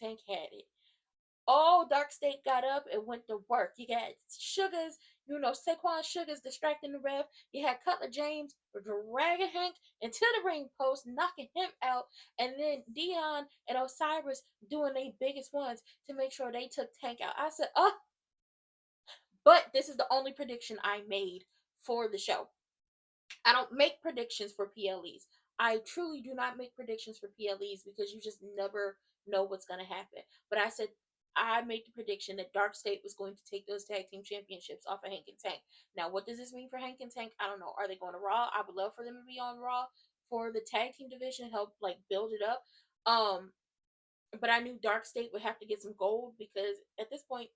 and Tank had it. All Dark State got up and went to work. You got Sugars, Saquon Sugars distracting the ref. You had Cutler James dragging Hank into the ring post, knocking him out. And then Dion and Osiris doing their biggest ones to make sure they took Tank out. I said, oh, but this is the only prediction I made for the show. I don't make predictions for PLEs. I truly do not make predictions for PLEs because you just never know what's going to happen. But I said I made the prediction that Dark State was going to take those tag team championships off of Hank and Tank. Now, what does this mean for Hank and Tank? I don't know. Are they going to Raw? I would love for them to be on Raw for the tag team division, help like build it up. But I knew Dark State would have to get some gold because at this point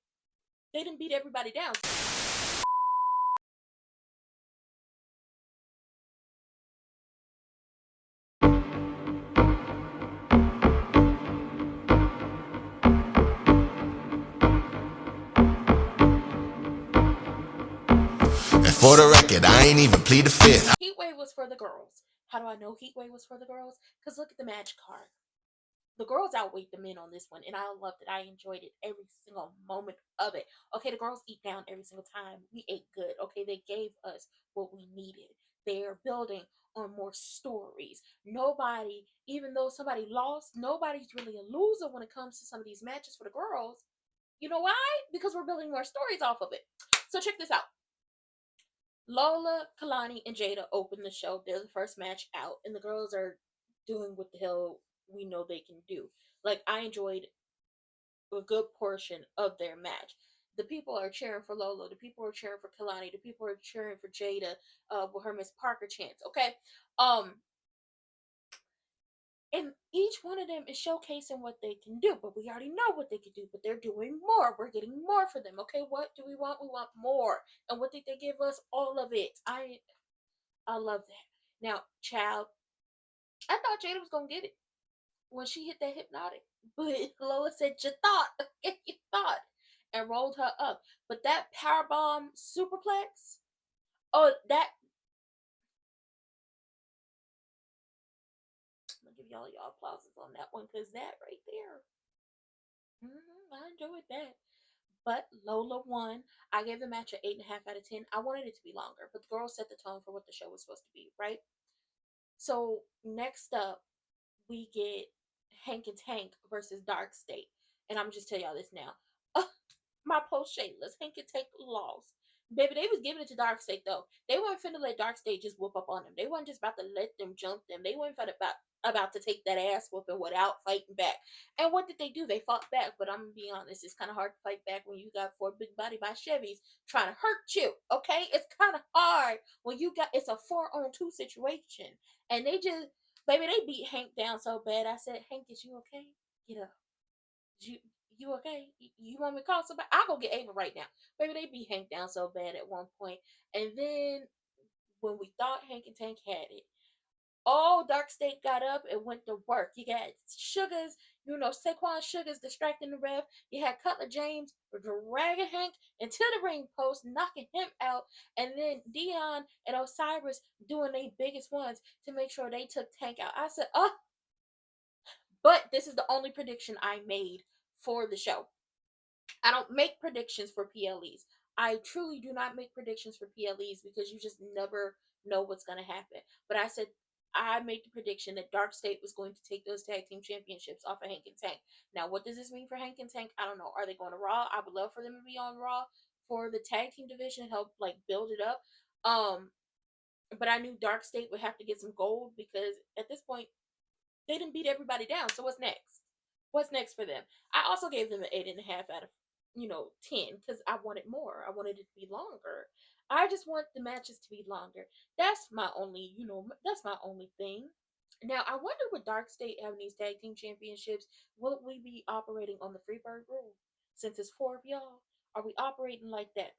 they didn't beat everybody down. And for the record, I ain't even plead the fifth. Heatwave was for the girls. How do I know Heatwave was for the girls? Because look at the match card. The girls outweighed the men on this one, and I loved it. I enjoyed it every single moment of it. Okay, the girls eat down every single time. We ate good. Okay, they gave us what we needed. They're building on more stories. Nobody, even though somebody lost, nobody's really a loser when it comes to some of these matches for the girls. You know why? Because we're building more stories off of it. So check this out. Lola, Kalani, and Jada open the show. They're the first match out, and the girls are doing what the hell we know they can do. Like, I enjoyed a good portion of their match. The people are cheering for Lola. The people are cheering for Kalani. The people are cheering for Jada with her Miss Parker chants. Okay, and each one of them is showcasing what they can do. But we already know what they can do. But they're doing more. We're getting more for them. Okay, what do we want? We want more. And what did they give us? All of it. I love that. Now, child, I thought Jada was gonna get it when she hit that hypnotic, but Lola said, "You thought, you thought," and rolled her up. But that powerbomb superplex, oh, that I'm gonna give y'all applauses on that one because that right there, I enjoyed that. But Lola won. I gave the match an 8.5 out of 10. I wanted it to be longer, but the girls set the tone for what the show was supposed to be, right? So next up, we get Hank and Tank versus Dark State. And I'm just tell y'all this now. My post shameless. Hank and Tank lost. Baby, they was giving it to Dark State though. They weren't finna let Dark State just whoop up on them. They weren't just about to let them jump them. They weren't about to take that ass whooping without fighting back. And what did they do? They fought back. But I'm gonna be honest, it's kind of hard to fight back when you got 4 big body by Chevys trying to hurt you. Okay, it's kind of hard when you got it's a 4-on-2 situation, and they just baby they beat Hank down so bad. I said, Hank, is you okay? Get up. You you okay? You want me to call somebody? I'll go get Ava right now. Baby, they beat Hank down so bad at one point. And then when we thought Hank and Tank had it, all Dark State got up and went to work. You got Sugars, Saquon Sugars distracting the ref. You had Cutler James dragging Hank into the ring post, knocking him out. And then Dion and Osiris doing their biggest ones to make sure they took Tank out. I said, oh, but this is the only prediction I made for the show. I don't make predictions for PLEs. I truly do not make predictions for PLEs because you just never know what's going to happen. But I said I made the prediction that Dark State was going to take those tag team championships off of Hank and Tank. Now, what does this mean for Hank and Tank? I don't know. Are they going to Raw? I would love for them to be on Raw for the tag team division, help like build it up. But I knew Dark State would have to get some gold because at this point they didn't beat everybody down. So what's next? What's next for them? I also gave them an 8.5 out of 10 because I wanted more. I wanted it to be longer. I just want the matches to be longer. That's my only, that's my only thing. Now I wonder with Dark State having these tag team championships, will we be operating on the Freebird rule? Since it's 4 of y'all, are we operating like that?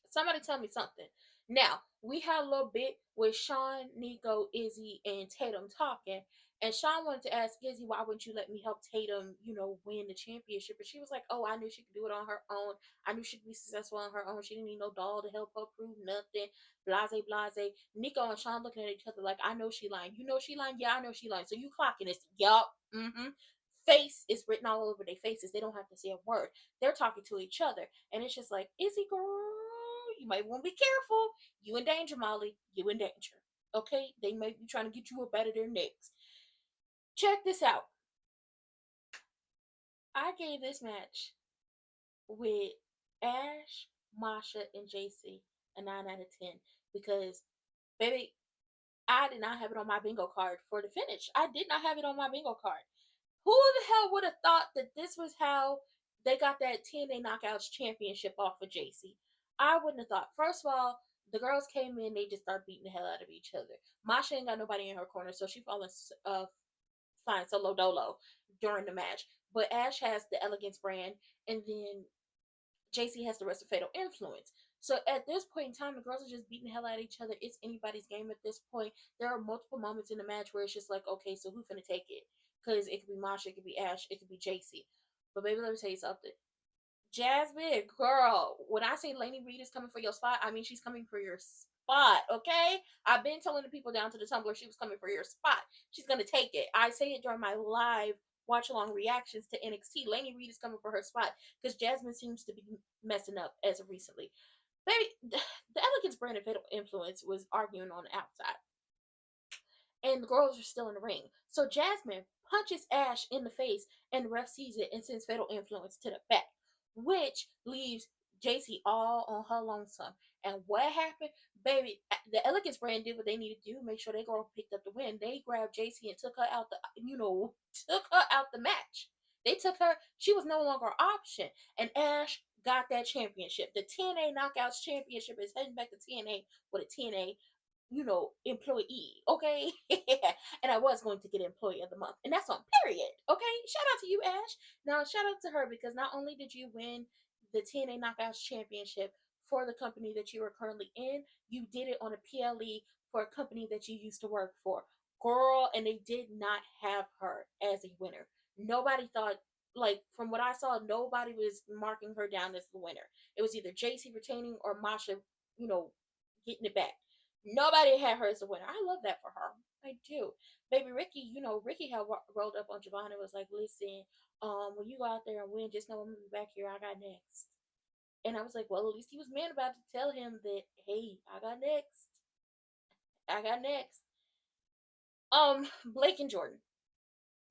Somebody tell me something. Now, we had a little bit with Sean, Nico, Izzy, and Tatum talking. And Sean wanted to ask Izzy, why wouldn't you let me help Tatum, win the championship? And she was like, oh, I knew she could do it on her own. I knew she could be successful on her own. She didn't need no doll to help her prove nothing. Blase, blase. Nico and Sean looking at each other like, I know she lying. You know she lying? Yeah, I know she lying. So you clocking this. Yup. face is written all over their faces. They don't have to say a word. They're talking to each other. And it's just like, Izzy girl, you might want to be careful. You in danger, Molly. You in danger. Okay? They might be trying to get you up out of their necks. Check this out. I gave this match with Ash, Masha, and JC a 9 out of 10 because, baby, I did not have it on my bingo card for the finish. I did not have it on my bingo card. Who the hell would have thought that this was how they got that TNA Knockouts championship off of JC? I wouldn't have thought. First of all, the girls came in, they just started beating the hell out of each other. Masha ain't got nobody in her corner, so she flying solo dolo during the match. But Ash has the Elegance brand, and then JC has the rest of Fatal Influence. So at this point in time, the girls are just beating the hell out of each other. It's anybody's game at this point. There are multiple moments in the match where it's just like, okay, so who's gonna take it? Because it could be Masha, it could be Ash, it could be JC. But baby, let me tell you something. Jasmine, girl, when I say Lainey Reed is coming for your spot, I mean she's coming for your spot, okay? I've been telling the people down to the Tumblr she was coming for your spot. She's gonna take it. I say it during my live watch along reactions to NXT. Lainey Reed is coming for her spot because Jasmine seems to be messing up as of recently. Baby, the Elegance brand of Fatal Influence was arguing on the outside, and the girls are still in the ring. So Jasmine punches Ash in the face, and the ref sees it and sends Fatal Influence to the back, which leaves JC all on her lonesome. And what happened? Baby, the Elegance brand did what they needed to do, make sure they girl picked up the win. They grabbed JC and took her out took her out the match. They took her, she was no longer an option. And Ash got that championship. The TNA Knockouts Championship is heading back to TNA with a TNA employee, okay? And I was going to get employee of the month, and that's on period, okay? Shout out to you, Ash. Now, shout out to her because not only did you win the TNA Knockouts Championship for the company that you are currently in, you did it on a PLE for a company that you used to work for. Girl, and they did not have her as a winner. Nobody thought, like, from what I saw, nobody was marking her down as the winner. It was either JC retaining or Masha, getting it back. Nobody had her as a winner. I love that for her. I do. Baby Ricky, Ricky had rolled up on Javon and was like, listen, when you go out there and win, just know I'm going to be back here. I got next. And I was like, well, at least he was man about to tell him that, hey, I got next. I got next. Blake and Jordan.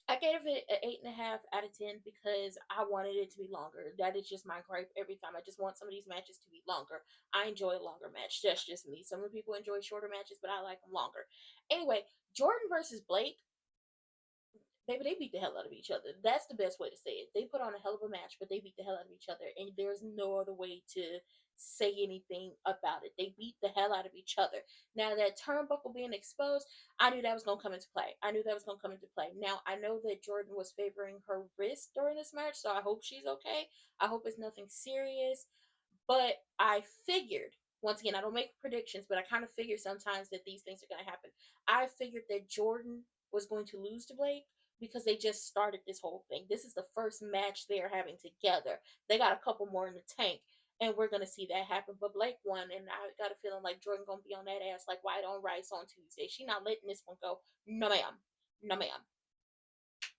I gave it an 8.5 out of 10 because I wanted it to be longer. That is just my gripe every time. I just want some of these matches to be longer. I enjoy a longer match. That's just me. Some people enjoy shorter matches, but I like them longer. Anyway, Jordan versus Blake, baby, they beat the hell out of each other. That's the best way to say it. They put on a hell of a match, but they beat the hell out of each other, and there's no other way to say anything about it. They beat the hell out of each other. Now that turnbuckle being exposed, I knew that was gonna come into play. I knew that was gonna come into play. Now I know that Jordan was favoring her wrist during this match, so I hope she's okay. I hope it's nothing serious. But I figured, once again, I don't make predictions, but I kind of figured sometimes that these things are going to happen. I figured that Jordan was going to lose to Blake because they just started this whole thing. This is the first match they are having together. They got a couple more in the tank, and we're going to see that happen. But Blake won, and I got a feeling like Jordan going to be on that ass like white on rice on Tuesday. She not letting this one go. No, ma'am. No, ma'am.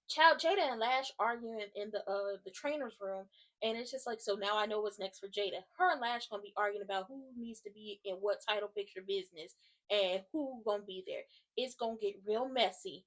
Child, Jada and Lash arguing in the trainer's room, and it's just like, so now I know what's next for Jada. Her and Lash gonna be arguing about who needs to be in what title picture business and who gonna be there. It's gonna get real messy,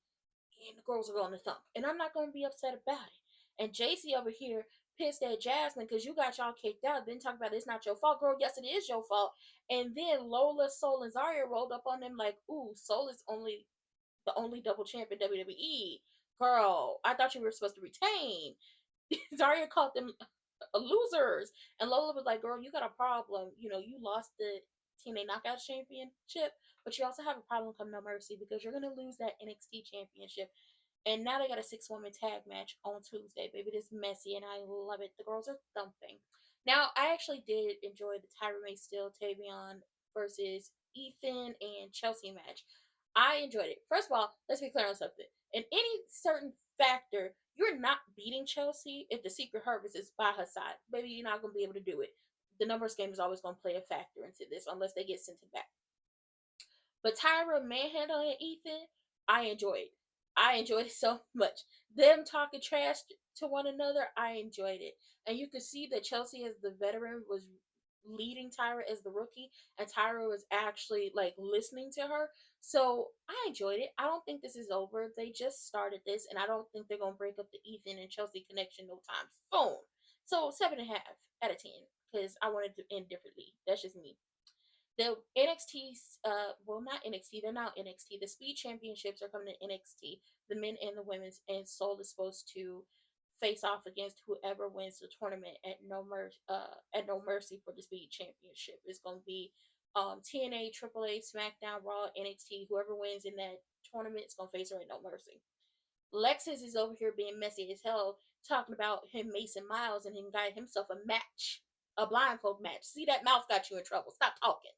and the girls are gonna thump, and I'm not gonna be upset about it. And JC over here pissed at Jasmine because you got y'all kicked out. Then talk about it's not your fault, girl. Yes, it is your fault. And then Lola, Soul, and Zarya rolled up on them like, ooh, Soul is the only double champ in WWE. Girl, I thought you were supposed to retain. Zarya called them losers. And Lola was like, girl, you got a problem. You lost the TNA Knockout Championship, but you also have a problem come No Mercy because you're going to lose that NXT Championship. And now they got a 6-woman tag match on Tuesday. Baby, this messy and I love it. The girls are thumping. Now, I actually did enjoy the Tyra May Steele, Tavion versus Ethan and Chelsea match. I enjoyed it. First of all, let's be clear on something. In any certain factor, you're not beating Chelsea if the Secret Harvest is by her side. Baby, you're not going to be able to do it. The numbers game is always going to play a factor into this unless they get sent it back. But Tyra manhandling Ethan, I enjoyed. I enjoyed it so much. Them talking trash to one another, I enjoyed it. And you could see that Chelsea, as the veteran, was leading Tyra as the rookie, and Tyra was actually like listening to her. So I enjoyed it. I don't think this is over. They just started this, and I don't think they're gonna break up the Ethan and Chelsea connection no time soon. So 7.5 out of 10 because I wanted to end differently. That's just me. The NXT, well, not NXT, they're now NXT. The Speed Championships are coming to NXT, the men and the women's, and Soul is supposed to face off against whoever wins the tournament at No Mercy for the Speed Championship. It's going to be TNA, AAA, SmackDown, Raw, NXT. Whoever wins in that tournament is going to face her at No Mercy. Lexus is over here being messy as hell, talking about him Mason Miles and him got himself a match, a blindfold match. See, that mouth got you in trouble. Stop talking.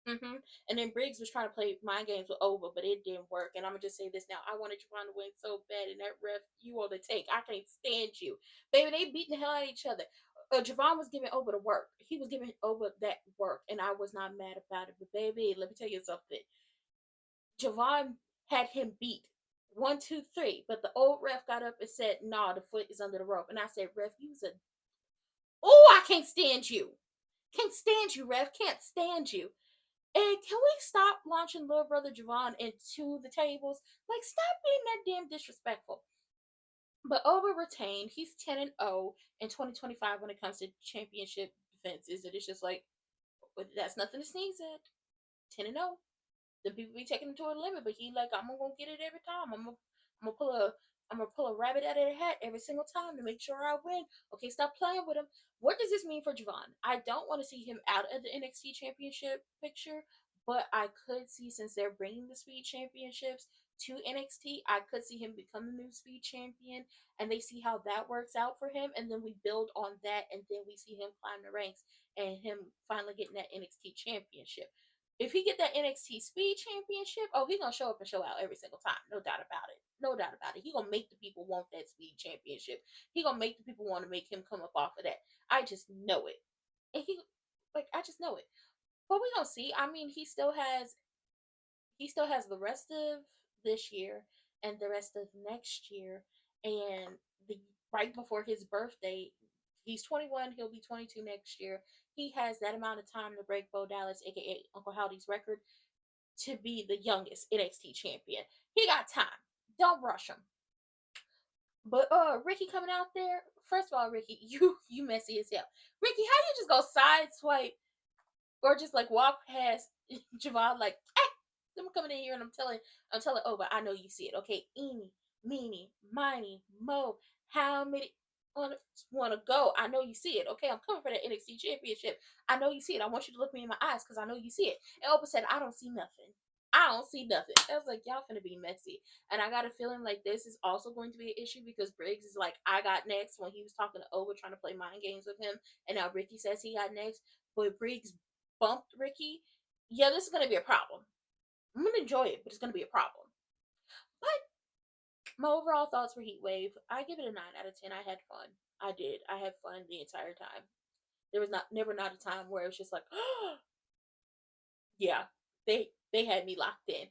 And then Briggs was trying to play mind games with Ova, but it didn't work. And I'm gonna just say this now: I wanted Javon to win so bad, and that ref, you on the take. I can't stand you, baby. They beating the hell out of each other. Javon was giving Ova the work. He was giving Ova that work, and I was not mad about it. But baby, let me tell you something. Javon had him beat 1, 2, 3, but the old ref got up and said, "Nah, the foot is under the rope." And I said, "Ref, you was a oh, I can't stand you. Can't stand you, ref. Can't stand you." And can we stop launching little brother Javon into the tables? Like, stop being that damn disrespectful. But Oba retained. He's 10-0 in 2025 when it comes to championship defenses. And it's just like, that's nothing to sneeze at. 10-0. The people be taking him to a limit, but he like, I'm gonna get it every time. I'm gonna pull a I'm gonna pull a rabbit out of the hat every single time to make sure I win. Okay, stop playing with him. What does this mean for Javon? I don't want to see him out of the NXT Championship picture, but I could see, since they're bringing the Speed Championships to NXT, I could see him become the new Speed Champion, and they see how that works out for him, and then we build on that, and then we see him climb the ranks and him finally getting that NXT Championship. If he get that NXT Speed Championship, oh, he gonna show up and show out every single time. No doubt about it. No doubt about it. He gonna make the people want that Speed Championship. He gonna make the people want to make him come up off of that. I just know it. And I just know it. But we gonna see. I mean, he still has the rest of this year and the rest of next year, and the right before his birthday. He's 21. He'll be 22 next year. He has that amount of time to break Bo Dallas, aka Uncle Howdy's record, to be the youngest NXT champion. He got time. Don't rush him. But Ricky coming out there. First of all, Ricky, you messy as hell. Ricky, how you just go sideswipe or just like walk past Javon like, hey, I'm coming in here and I'm telling Oba, I know you see it. Okay, eeny, meeny, miny, mo. How many want to go? I know you see it. Okay, I'm coming for that NXT championship. I know you see it. I want you to look me in my eyes because I know you see it. And Oba said, I don't see nothing. I don't see nothing. I was like, y'all finna be messy. And I got a feeling like this is also going to be an issue because Briggs is like, I got next when he was talking to Oba trying to play mind games with him. And now Ricky says he got next. But Briggs bumped Ricky. Yeah, this is going to be a problem. I'm going to enjoy it, but it's going to be a problem. But my overall thoughts for Heatwave, I give it a 9 out of 10. I had fun. I did. I had fun the entire time. There was never not a time where it was just like, yeah, they had me locked in.